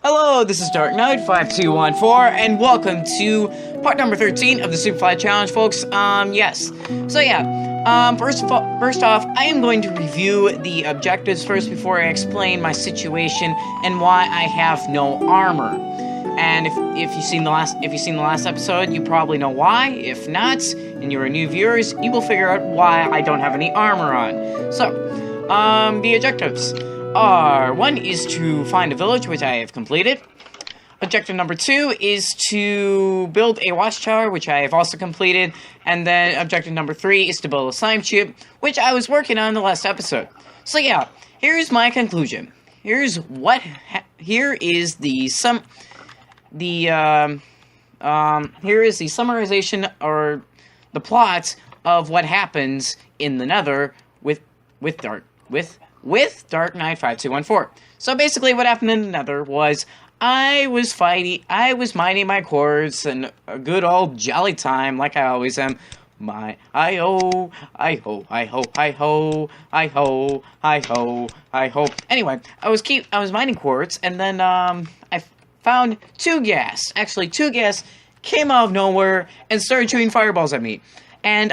Hello, this is Dark Knight 5214, and welcome to part number 13 of the superflat challenge, folks. Yes. So yeah, first off, I am going to review the objectives first before I explain my situation and why I have no armor. And if you've seen the last episode, you probably know why. If not, and you're new viewers, you will figure out why I don't have any armor on. So, the objectives are: 1 is to find a village, which I have completed. Objective number 2 is to build a watchtower, which I have also completed. And then objective number 3 is to build a slime chip, which I was working on in the last episode. So yeah, here's my conclusion. Here is the summarization or the plot of what happens in the Nether with Dark Knight 5214. So basically what happened in the Nether was I was mining my quartz and a good old jolly time like I always am. Anyway, I was mining quartz, and then I found two gas came out of nowhere and started shooting fireballs at me. And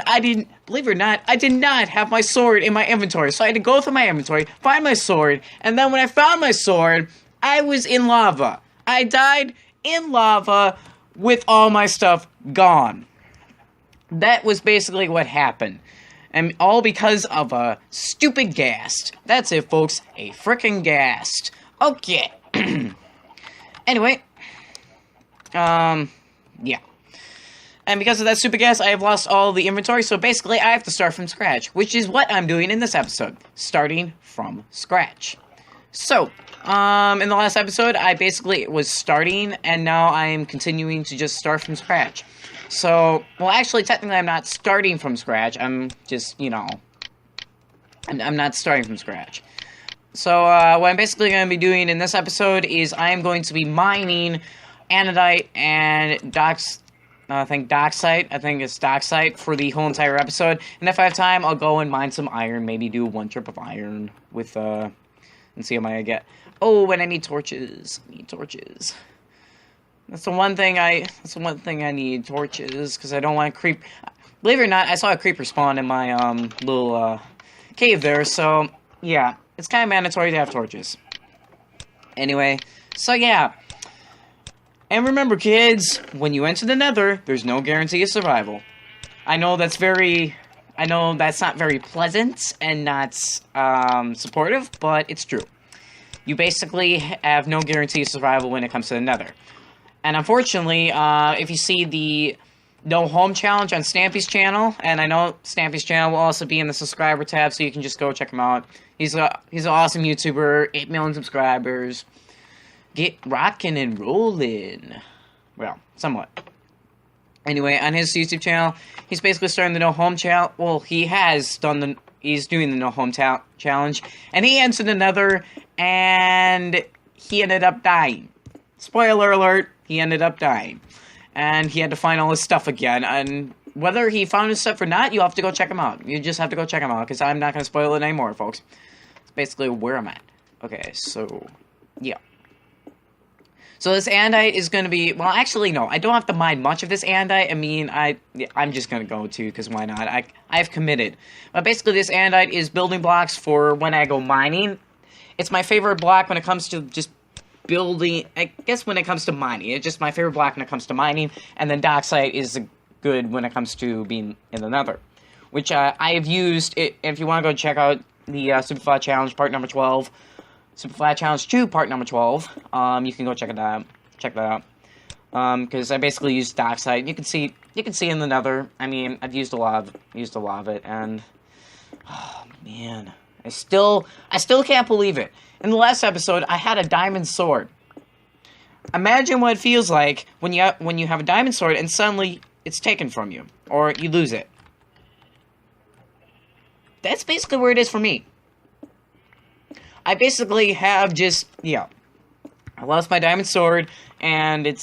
believe it or not, I did not have my sword in my inventory. So I had to go through my inventory, find my sword, and then when I found my sword, I was in lava. I died in lava with all my stuff gone. That was basically what happened. And all because of a stupid ghast. That's it, folks. A frickin' ghast. Okay. Anyway. Yeah. And because of that stupid gas, I have lost all the inventory, so basically I have to start from scratch, which is what I'm doing in this episode, starting from scratch. So, in the last episode, I basically was starting, and now I am continuing to just start from scratch. So, well, actually, technically, I'm not starting from scratch, I'm just, I'm not starting from scratch. So, what I'm basically going to be doing in this episode is I am going to be mining Anodite and doxite. I think it's doxite for the whole entire episode. And if I have time, I'll go and mine some iron. Maybe do 1 trip of iron with, and see how many I get. Oh, and I need torches. That's the one thing I need, torches, because I don't want to creep. Believe it or not, I saw a creeper spawn in my, little, cave there. So, yeah, it's kind of mandatory to have torches. Anyway, so yeah. And remember, kids, when you enter the Nether, there's no guarantee of survival. I know that's not very pleasant and not, supportive, but it's true. You basically have no guarantee of survival when it comes to the Nether. And unfortunately, if you see the No Home Challenge on Stampy's channel, and I know Stampy's channel will also be in the subscriber tab, so you can just go check him out. He's an awesome YouTuber, 8 million subscribers. Get rockin' and rollin'. Well, somewhat. Anyway, on his YouTube channel, he's basically starting the No Home Challenge. Well, he's doing the No Home Challenge. And he entered the Nether, and he ended up dying. Spoiler alert, he ended up dying. And he had to find all his stuff again. And whether he found his stuff or not, you'll have to go check him out. You just have to go check him out, because I'm not going to spoil it anymore, folks. It's basically where I'm at. Okay, so, yeah. So this andite is going to be, well, actually, no, I don't have to mine much of this andite. I mean, I'm just going to go to, because why not? I've committed. But basically, this andite is building blocks for when I go mining. It's my favorite block when it comes to just building, I guess when it comes to mining. It's just my favorite block when it comes to mining. And then doxite is good when it comes to being in the Nether. Which I have used, if you want to go check out the Superflat Challenge Part Number 12, Superflat Challenge 2, Part Number 12. You can go check that out. Because I basically used doxite. You can see in the Nether. I mean, I've used a lot of it, and oh man, I still can't believe it. In the last episode, I had a diamond sword. Imagine what it feels like when you have a diamond sword and suddenly it's taken from you, or you lose it. That's basically where it is for me. I basically have just, yeah, I lost my diamond sword, and it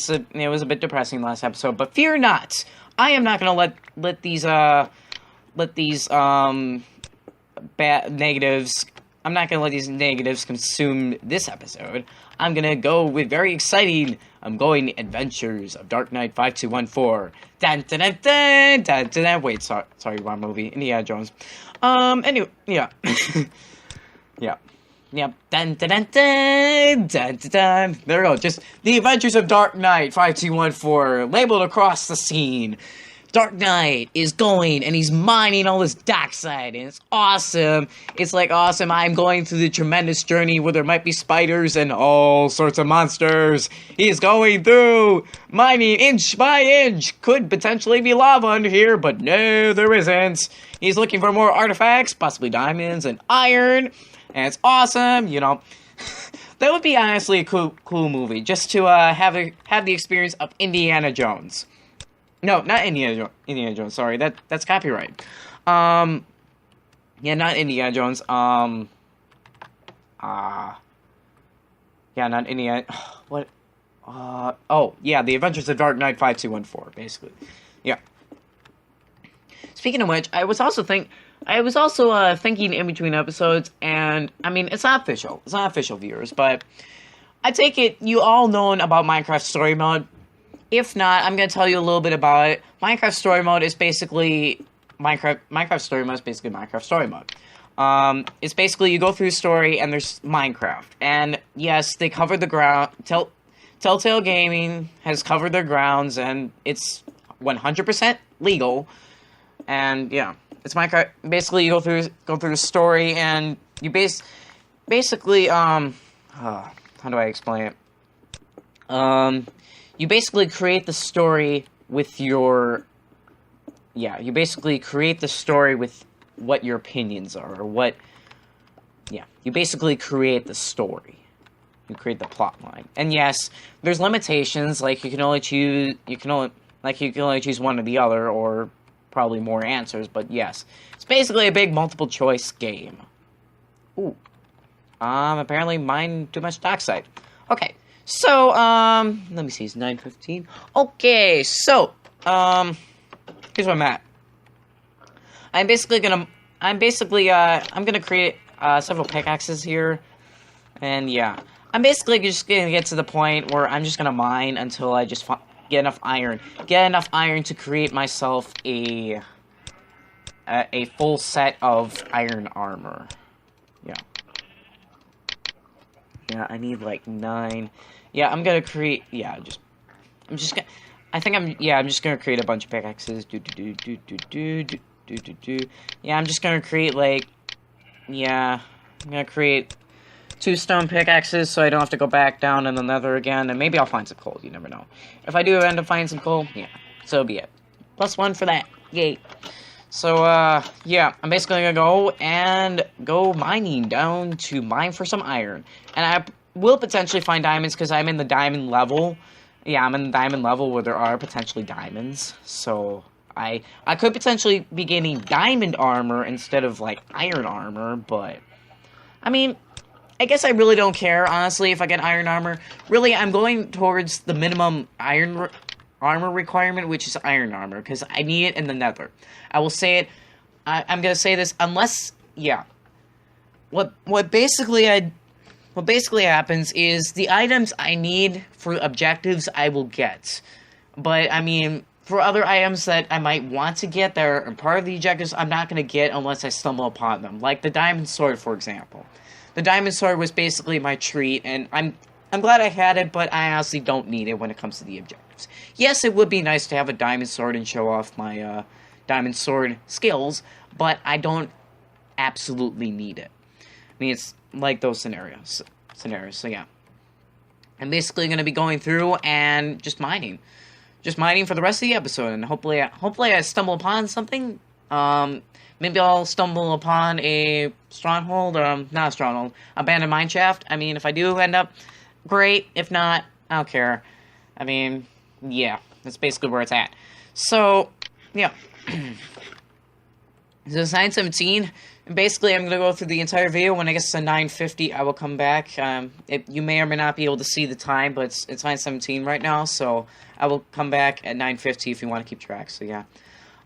was a bit depressing last episode, but fear not, I am not gonna let these bad negatives I'm not going to let these negatives consume this episode. I'm gonna go with very exciting. I'm going Adventures of Dark Knight 5214. Dun dun dun dun dun dun. Dun. Wait, sorry, wrong movie. Indiana Jones. Anyway, yeah. Yeah. Yep. Dun dun dun dun dun dun dun. There we go. Just the Adventures of Dark Knight 5214 labeled across the scene. Dark Knight is going and he's mining all this dark side, and it's awesome. It's like awesome. I'm going through the tremendous journey where there might be spiders and all sorts of monsters. He's going through mining inch by inch. Could potentially be lava under here, but no, there isn't. He's looking for more artifacts, possibly diamonds and iron, and it's awesome. You know, that would be honestly a cool movie just to have the experience of Indiana Jones. No, not Indiana Jones. Sorry, that's copyright. Yeah, not Indiana Jones. Yeah, not Indiana. What? Oh, yeah, The Adventures of Dark Knight 5214, basically. Yeah. Speaking of which, I was also thinking in between episodes, and I mean, it's not official. It's not official, viewers, but I take it you all know about Minecraft Story Mode. If not, I'm going to tell you a little bit about it. Minecraft Story Mode is basically Minecraft Story Mode is basically Minecraft Story Mode. It's basically you go through a story and there's Minecraft. And yes, they covered the ground. Telltale Gaming has covered their grounds, and it's 100% legal. And yeah, it's Minecraft. Basically, you go through the story, and you basically how do I explain it? You basically create the story with your... Yeah, you basically create the story with what your opinions are, or what... Yeah, you basically create the story. You create the plot line. And yes, there's limitations, like you can only choose one or the other, or probably more answers, but yes. It's basically a big multiple choice game. Ooh. Apparently mine too much dockside. Okay. So, let me see, it's 9:15. Okay, so, here's where I'm at. I'm gonna create, several pickaxes here, and yeah. I'm basically just gonna get to the point where I'm just gonna mine until I just get enough iron. Get enough iron to create myself a full set of iron armor. Yeah. Yeah, I need like 9. Yeah, I'm gonna create. Yeah, I'm just gonna create a bunch of pickaxes. Yeah, I'm just gonna create like. Yeah, I'm gonna create 2 stone pickaxes so I don't have to go back down in the nether again, and maybe I'll find some coal. You never know. If I do end up finding some coal, yeah, so be it. +1 for that. Yay. So, yeah, I'm basically gonna go mining down to mine for some iron. And I will potentially find diamonds because I'm in the diamond level. Yeah, I'm in the diamond level where there are potentially diamonds. So, I could potentially be getting diamond armor instead of, like, iron armor, but... I mean, I guess I really don't care, honestly, if I get iron armor. Really, I'm going towards the minimum iron armor requirement, which is iron armor, because I need it in the nether. I will say it, I'm gonna say this, unless, yeah. What basically happens is, the items I need for objectives, I will get. But, I mean, for other items that I might want to get that are part of the objectives, I'm not gonna get unless I stumble upon them. Like the diamond sword, for example. The diamond sword was basically my treat, and I'm glad I had it, but I honestly don't need it when it comes to the objectives. Yes, it would be nice to have a diamond sword and show off my diamond sword skills, but I don't absolutely need it. I mean, it's like those scenarios. So yeah. I'm basically going to be going through and just mining. Just mining for the rest of the episode, and hopefully I stumble upon something. Maybe I'll stumble upon a stronghold, not a stronghold, abandoned mineshaft. I mean, if I do end up, great. If not, I don't care. I mean, yeah, that's basically where it's at. So, yeah. So it's 9:17, and basically I'm going to go through the entire video. When I get to 9:50, I will come back. You may or may not be able to see the time, but it's 9:17 right now, so I will come back at 9:50 if you want to keep track, so yeah.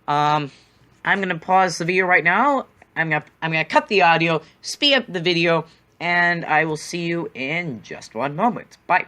I'm going to pause the video right now. I'm gonna cut the audio, speed up the video, and I will see you in just one moment. Bye.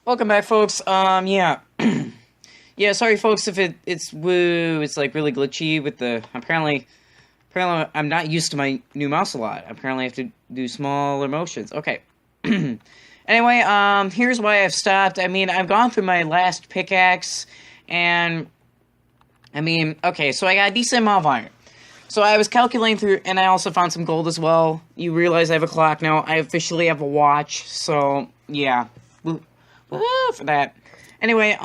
Welcome back, folks. Yeah. Yeah, sorry, folks, if it's like really glitchy with the... Apparently, I'm not used to my new mouse a lot. Apparently, I have to do smaller motions. Okay. Anyway, here's why I've stopped. I mean, I've gone through my last pickaxe, and... I mean, okay, so I got a decent amount of iron. So I was calculating through, and I also found some gold as well. You realize I have a clock now. I officially have a watch, so, yeah. Woo for that. Anyway,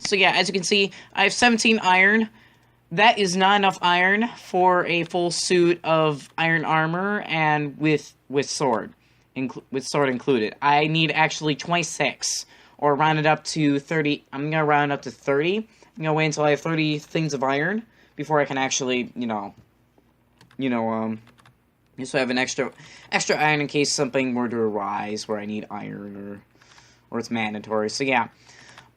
so yeah, as you can see, I have 17 iron. That is not enough iron for a full suit of iron armor, and with sword. With sword included. I need actually 26, or round it up to 30. I'm gonna round up to 30. I'm gonna wait until I have 30 things of iron before I can actually, just have an extra iron in case something were to arise where I need iron or it's mandatory. So yeah,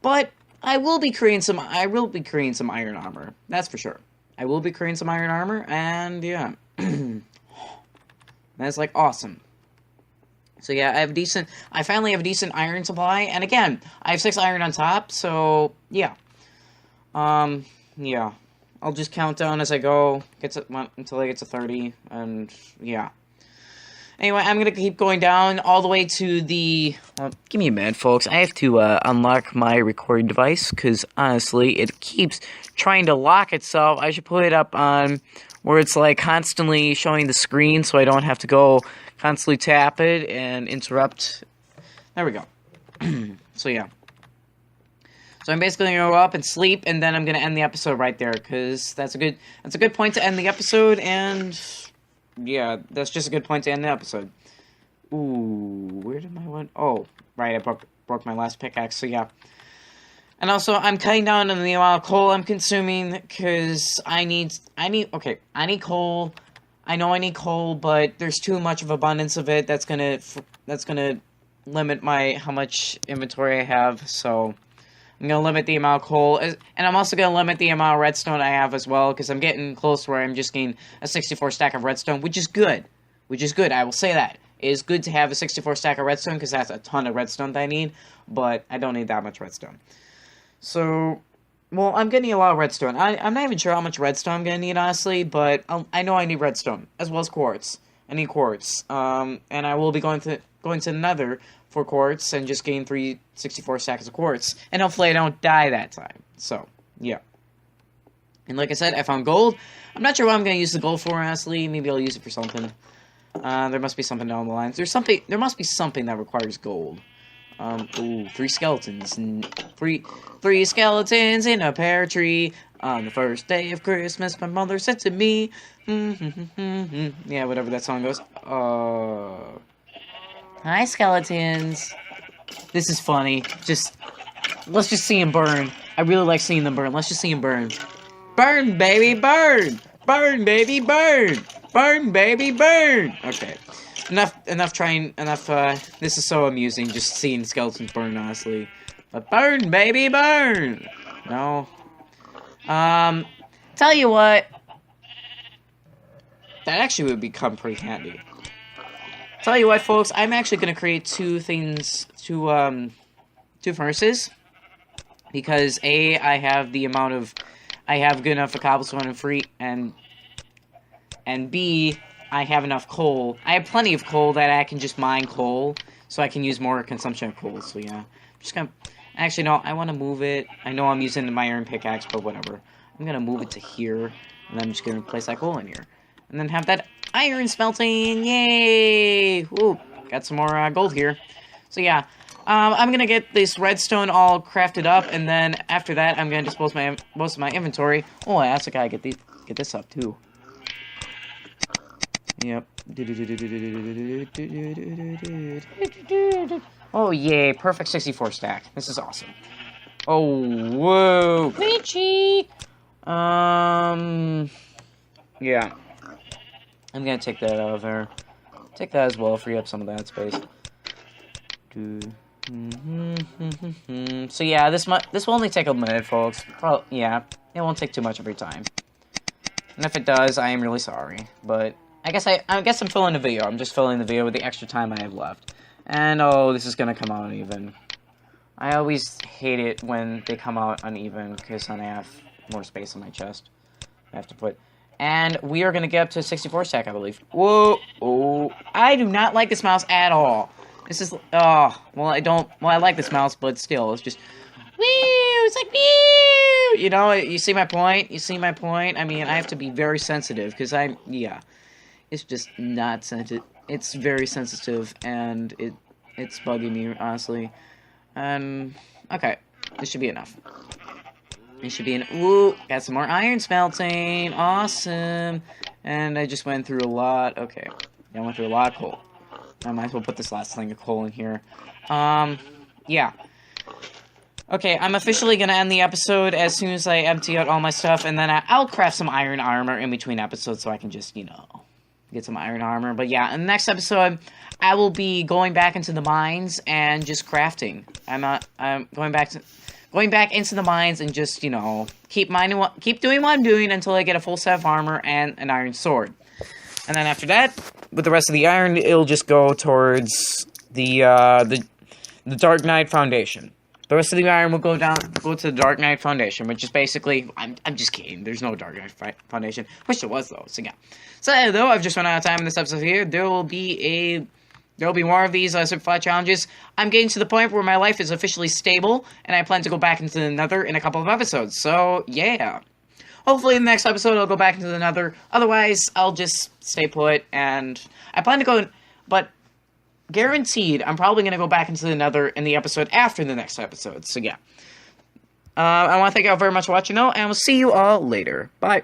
but I will be creating some iron armor. That's for sure. I will be creating some iron armor, and yeah, that's like awesome. So yeah, I finally have a decent iron supply, and again, I have 6 iron on top. So yeah, yeah, I'll just count down as I go, until I get to 30, and yeah. Anyway, I'm gonna keep going down all the way to the... give me a minute, folks. I have to unlock my recording device, because honestly, it keeps trying to lock itself. I should put it up on where it's like constantly showing the screen, so I don't have to go constantly tap it and interrupt. There we go. So yeah. So I'm basically gonna go up and sleep, and then I'm gonna end the episode right there, because that's a good point to end the episode, and... yeah, that's just a good point to end the episode. Ooh, where did my one... oh, right, I broke my last pickaxe, so yeah. And also, I'm cutting down on the amount of coal I'm consuming, because I need coal. I know I need coal, but there's too much of abundance of it. That's gonna limit how much inventory I have, so... I'm going to limit the amount of coal, and I'm also going to limit the amount of redstone I have as well, because I'm getting close where I'm just getting a 64 stack of redstone, which is good. I will say that. It is good to have a 64 stack of redstone, because that's a ton of redstone that I need, but I don't need that much redstone. So, well, I'm getting a lot of redstone. I'm not even sure how much redstone I'm going to need, honestly, but I know I need redstone, as well as quartz. I need quartz, and I will be going to the nether for quartz and just getting 364 stacks of quartz, and hopefully I don't die that time. So yeah, and like I said, I found gold. I'm not sure what I'm going to use the gold for, honestly. Maybe I'll use it for something. There must be something down the lines. There must be something that requires gold. Ooh, 3 skeletons. Three skeletons in a pear tree. On the first day of Christmas, my mother said to me, yeah, whatever that song goes. Hi, skeletons. This is funny. Let's just see them burn. I really like seeing them burn. Let's just see them burn. Burn, baby, burn! Burn, baby, burn! Burn, baby, burn! Okay. Enough, this is so amusing, just seeing skeletons burn, honestly. But burn, baby, burn! No. Tell you what. That actually would become pretty handy. Tell you what, folks, I'm actually going to create two furnaces, because A, I have good enough of cobblestone and free, and B, I have enough coal. I have plenty of coal that I can just mine coal, so I can use more consumption of coal, so yeah. I'm just gonna, actually no, I want to move it. I know I'm using my iron pickaxe, but whatever. I'm gonna move it to here, and I'm just gonna place that coal in here. And then have that iron smelting, yay! Woo, got some more gold here. So yeah, I'm gonna get this redstone all crafted up, and then after that, I'm gonna dispose most of my inventory. Oh, I also gotta get this up too. Yep. Oh yay! Perfect 64 stack. This is awesome. Oh whoa! Peachy. Yeah. I'm gonna take that out of there. Take that as well, free up some of that space. So yeah, this will only take a minute, folks. Probably, yeah, it won't take too much of your time. And if it does, I am really sorry. But I guess I'm filling the video. I'm just filling the video with the extra time I have left. And oh, this is gonna come out even. I always hate it when they come out uneven, because then I have more space in my chest. I have to put... And we are going to get up to 64 stack, I believe. Whoa! Oh, I do not like this mouse at all. This is... Oh, well, I don't... Well, I like this mouse, but still, it's just... Woo! It's like, woo! You know, you see my point? You see my point? I mean, I have to be very sensitive, because I'm... Yeah. It's just not sensitive. It's very sensitive, and it's bugging me, honestly. Okay. This should be enough. It should be ooh, got some more iron smelting. Awesome. And I just went through a lot. Okay. I went through a lot of coal. I might as well put this last thing of coal in here. Yeah. Okay, I'm officially gonna end the episode as soon as I empty out all my stuff, and then I'll craft some iron armor in between episodes so I can just, you know, get some iron armor. But yeah, in the next episode, I will be going back into the mines and just crafting. I'm going back into the mines and just, you know, keep doing what I'm doing until I get a full set of armor and an iron sword. And then after that, with the rest of the iron, it'll just go towards the Dark Knight Foundation. The rest of the iron will go to the Dark Knight Foundation, which is basically... I'm just kidding. There's no Dark Knight Foundation. Wish there was, though. So, yeah. So, though, I've just run out of time in this episode here. There will be more of these superflat challenges. I'm getting to the point where my life is officially stable, and I plan to go back into the Nether in a couple of episodes. So, yeah. Hopefully, in the next episode, I'll go back into the Nether. Otherwise, I'll just stay put, and I plan to go... But... guaranteed, I'm probably going to go back into the Nether in the episode after the next episode. So, yeah. I want to thank you all very much for watching, and we'll see you all later. Bye.